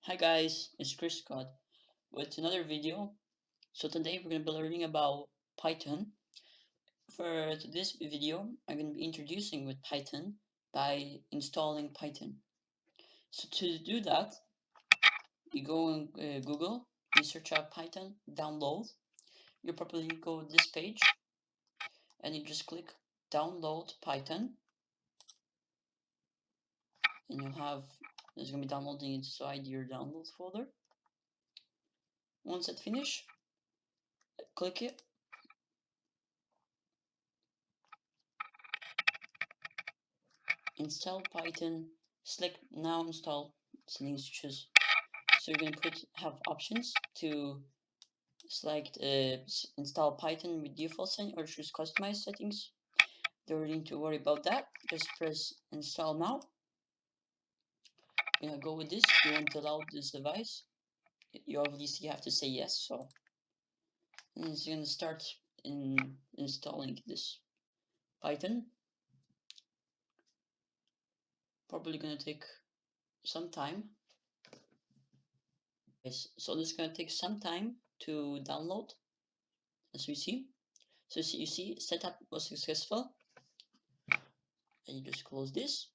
Hi guys, it's Chris Scott with another video. So today we're going to be learning about Python. For this video, I'm going to be introducing with Python by installing Python. So to do that, you go on Google, you search out Python, download. You probably go this page and you just click download Python, and you'll have it's going to be downloading inside your download folder. Once it finishes, click it. Install Python, select now install settings to choose. So you're going to have options to select install Python with default setting or choose customized settings. Don't need to worry about that. Just press install now. You're going to go with this. You want to allow this device. You obviously have to say yes. So it's going to start installing this Python. Probably going to take some time. Yes, so this is going to take some time to download, as we see. So you see, setup was successful, and you just close this.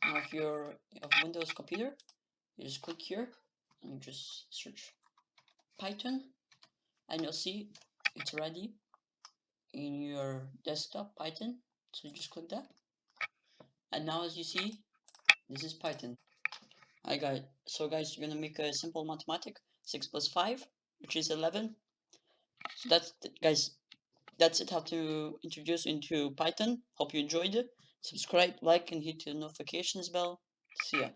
Now, if you're of Windows computer, you just click here and you just search Python, and you'll see it's ready in your desktop Python. So you just click that, and now as you see, this is Python. I got it. So guys, you're gonna make a simple mathematic: 6 plus 5, which is 11. So that's guys. That's it, how to introduce into Python. Hope you enjoyed it. Subscribe, like, and hit the notifications bell. See ya.